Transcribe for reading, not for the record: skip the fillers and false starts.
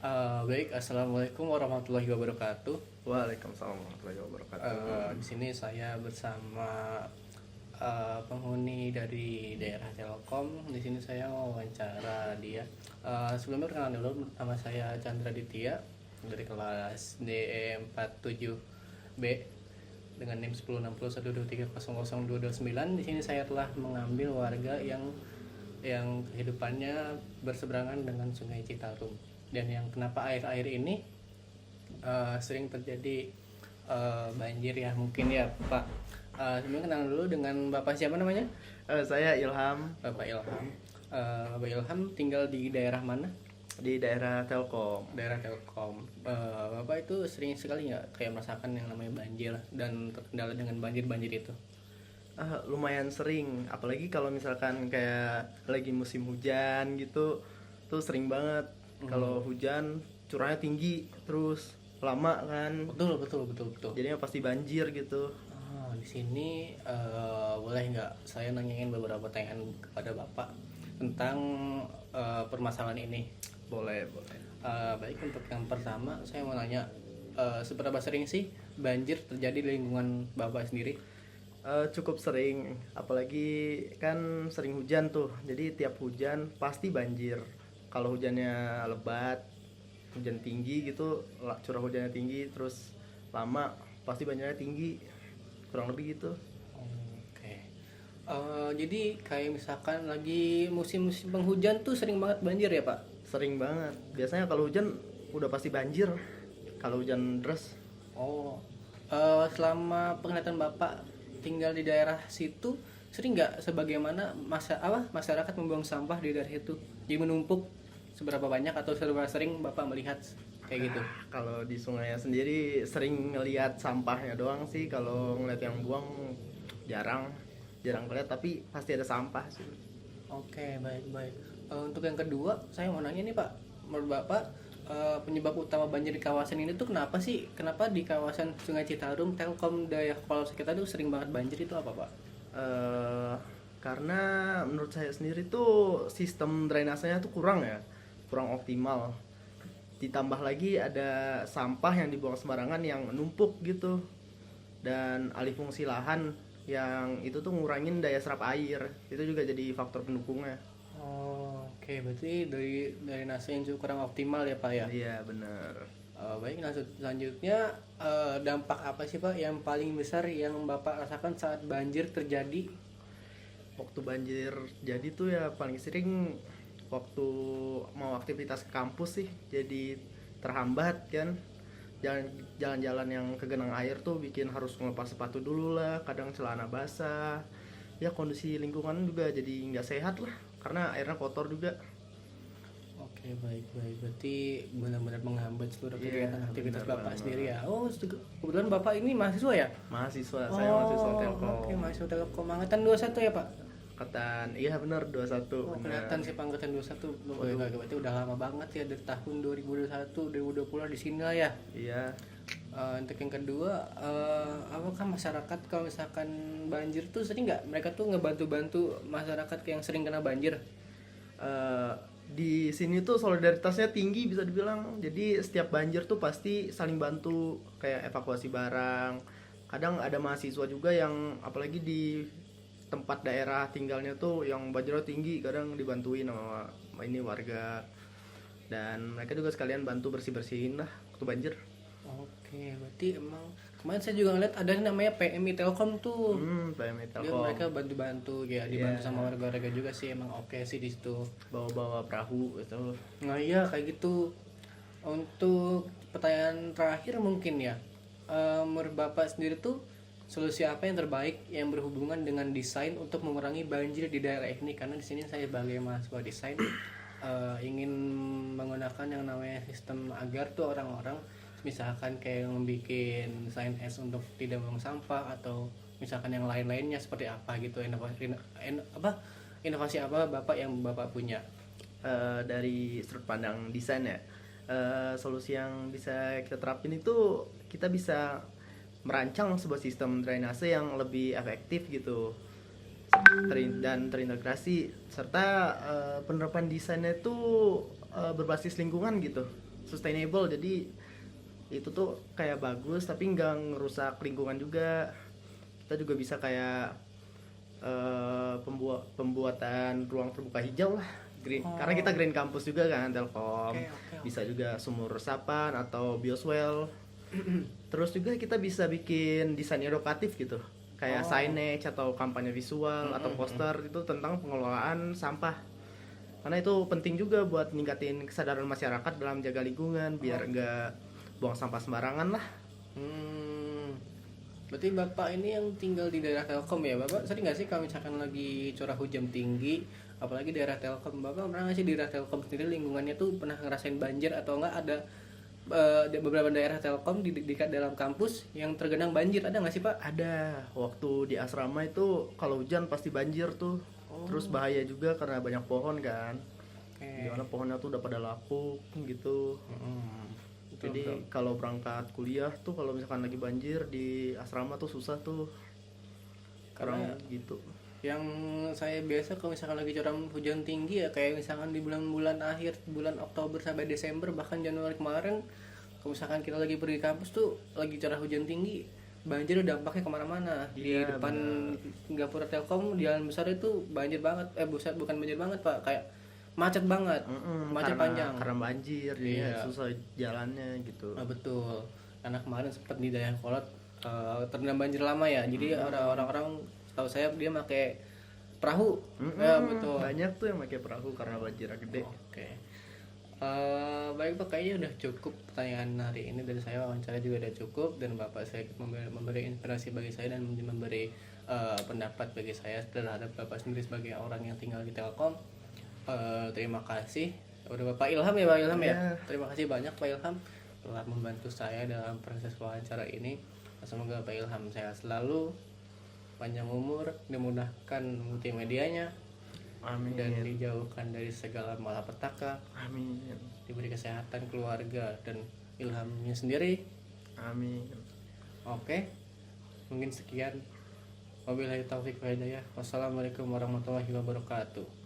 Baik, assalamualaikum warahmatullahi wabarakatuh. Waalaikumsalam warahmatullahi wabarakatuh. Di sini saya bersama penghuni dari daerah Telkom. Di sini saya mau wawancara dia. Sebelumnya perkenalan dulu, nama saya Chandra Ditya dari kelas DE47B dengan NIM 106012300229. Di sini saya telah mengambil warga yang kehidupannya berseberangan dengan Sungai Citarum, dan yang kenapa air-air ini sering terjadi banjir ya, mungkin ya Pak. Sebelumnya kenal dulu dengan Bapak, siapa namanya? Saya Ilham Bapak Ilham. Bapak Ilham tinggal di daerah mana? di daerah Telkom. Daerah Telkom. Bapak itu sering sekali nggak kayak merasakan yang namanya banjir dan terkendala dengan banjir-banjir itu? Lumayan sering, apalagi kalau misalkan kayak lagi musim hujan gitu, tuh sering banget. Kalau hujan curahnya tinggi terus lama kan, Betul, betul, betul, betul. jadinya pasti banjir gitu. Di sini boleh nggak saya nanyain beberapa pertanyaan kepada Bapak tentang permasalahan ini? Boleh, boleh. Baik, untuk yang pertama saya mau nanya, seberapa sering sih banjir terjadi di lingkungan Bapak sendiri? Cukup sering, apalagi kan sering hujan tuh, jadi tiap hujan pasti banjir. Kalau hujannya lebat, hujan tinggi gitu, curah hujannya tinggi terus lama, pasti banjirnya tinggi, kurang lebih gitu. Oke. Jadi kayak misalkan lagi musim-musim penghujan tuh sering banget banjir ya Pak? Sering banget, biasanya kalau hujan udah pasti banjir kalau hujan deras. Oh, selama penglihatan Bapak tinggal di daerah situ, sering nggak sebagaimana masyarakat membuang sampah di daerah itu? Jadi menumpuk seberapa banyak atau seberapa sering Bapak melihat kayak gitu? Kalau di sungainya sendiri sering ngelihat sampahnya doang sih, kalau ngeliat yang buang jarang jarang ngeliat, tapi pasti ada sampah sih. Oke, baik, baik. Untuk yang kedua, saya mau nanya nih Pak, menurut Bapak penyebab utama banjir di kawasan ini tuh kenapa sih? Kenapa di kawasan Sungai Citarum, Telkom, daerah kepala sekitar tuh sering banget banjir, itu apa Pak? eh karena menurut saya sendiri tuh sistem drainasenya tuh kurang ya, kurang optimal. Ditambah lagi ada sampah yang dibuang sembarangan yang numpuk gitu, dan alih fungsi lahan yang itu tuh ngurangin daya serap air, itu juga jadi faktor pendukungnya. Oh, oke, berarti dari nasi yang cukup kurang optimal ya Pak ya. Iya bener. Baik, selanjutnya dampak apa sih Pak yang paling besar yang Bapak rasakan saat banjir terjadi? Waktu banjir jadi tuh ya paling sering waktu mau aktivitas ke kampus sih, jadi terhambat kan. Jalan-jalan yang ke genang air tuh bikin harus ngelepas sepatu dulu lah, kadang celana basah. Ya kondisi lingkungan juga jadi nggak sehat lah, karena airnya kotor juga. Oke, baik, baik. Berarti benar-benar menghambat seluruh Iya, kegiatan aktivitas benar Bapak banget. sendiri ya. Oh, kebetulan Bapak ini mahasiswa ya? Mahasiswa, saya mahasiswa Oh, Telkom. oke, mahasiswa Telkom angkatan 21 ya, Pak? Angkatan, iya benar 21, Oh, benar. kelihatan sih Pak, angkatan 21. Waduh, berarti udah lama banget ya, dari tahun 2021, 2020 di sini lah ya. Iya. Untuk yang kedua, apakah masyarakat kalau misalkan banjir tuh sering nggak mereka tuh ngebantu-bantu masyarakat yang sering kena banjir? eh, di sini tuh solidaritasnya tinggi bisa dibilang. Jadi setiap banjir tuh pasti saling bantu, kayak evakuasi barang. Kadang ada mahasiswa juga yang apalagi di tempat daerah tinggalnya tuh yang banjirnya tinggi, kadang dibantuin sama ini warga. Dan mereka juga sekalian bantu bersih-bersihin lah waktu banjir. Oke, berarti emang kemarin saya juga ngeliat ada yang namanya PMI Telkom tuh. PMI Dia Telkom. mereka bantu-bantu ya, dibantu Iya. sama warga-warga juga sih, emang oke sih di situ. Bawa-bawa perahu gitu. Nah iya kayak gitu. Untuk pertanyaan terakhir mungkin ya, menurut Bapak sendiri tuh solusi apa yang terbaik yang berhubungan dengan desain untuk mengurangi banjir di daerah ini? Karena di sini saya sebagai mahasiswa desain ingin menggunakan yang namanya sistem agar tuh orang-orang misalkan kayak membuat sign S untuk tidak membuang sampah, atau misalkan yang lain-lainnya seperti apa gitu, inovasi apa Bapak yang Bapak punya? Dari sudut pandang desain ya, solusi yang bisa kita terapin itu, kita bisa merancang sebuah sistem drainase yang lebih efektif gitu, dan terintegrasi, serta penerapan desainnya itu berbasis lingkungan gitu, sustainable, jadi itu tuh kayak bagus tapi nggak ngerusak lingkungan juga. Kita juga bisa kayak pembuatan ruang terbuka hijau lah, green. Oh. Karena kita green campus juga kan Telkom. Oke. Bisa juga sumur resapan atau bioswale. Terus juga kita bisa bikin desain edukatif gitu, kayak signage atau kampanye visual atau poster itu tentang pengelolaan sampah. Karena itu penting juga buat ningkatin kesadaran masyarakat dalam jaga lingkungan biar nggak buang sampah sembarangan lah. Berarti Bapak ini yang tinggal di daerah Telkom ya? Bapak sering nggak sih kalau misalkan lagi curah hujan tinggi, apalagi daerah Telkom, Bapak pernah nggak sih di daerah Telkom sendiri lingkungannya tuh pernah ngerasain banjir atau enggak ada beberapa daerah Telkom di dekat dalam kampus yang tergenang banjir, ada nggak sih Pak? Ada, waktu di asrama itu kalau hujan pasti banjir tuh. Terus bahaya juga karena banyak pohon kan. Dimana pohonnya tuh udah pada lapuk gitu. Jadi kalau berangkat kuliah tuh kalau misalkan lagi banjir di asrama tuh susah tuh. Karena gitu. Yang saya biasa kalau misalkan lagi curah hujan tinggi ya kayak misalkan di bulan-bulan akhir, bulan Oktober sampai Desember bahkan Januari kemarin, kalau misalkan kita lagi pergi kampus tuh lagi curah hujan tinggi, banjir dampaknya kemana-mana. Di Iya, depan Gapura Telkom di jalan besar itu banjir banget, bukan banjir banget Pak, kayak macet banget, macet panjang. Karena banjir, Iya. susah jalannya gitu. Ah, betul. Karena kemarin sempat di Dayakolot terendam banjir lama ya. Jadi orang-orang tahu saya dia pakai perahu. Ya betul. Banyak tuh yang pakai perahu karena banjir gede. Oke. Baik Pak, kayaknya udah cukup pertanyaan hari ini dari saya, wawancara juga udah cukup dan Bapak saya memberi inspirasi bagi saya dan memberi pendapat bagi saya terhadap Bapak sendiri sebagai orang yang tinggal di Telkom. Terima kasih udah Bapak Ilham ya Pak Ilham ya. Terima kasih banyak Pak Ilham telah membantu saya dalam proses wawancara ini. Semoga Pak Ilham sehat selalu, panjang umur, dimudahkan multimedianya, Amin. dan dijauhkan dari segala malapetaka, Amin. diberi kesehatan keluarga dan Ilhamnya sendiri. Amin. Oke, mungkin sekian. Wabillahi taufiq wal hidayah. Wassalamualaikum warahmatullahi wabarakatuh.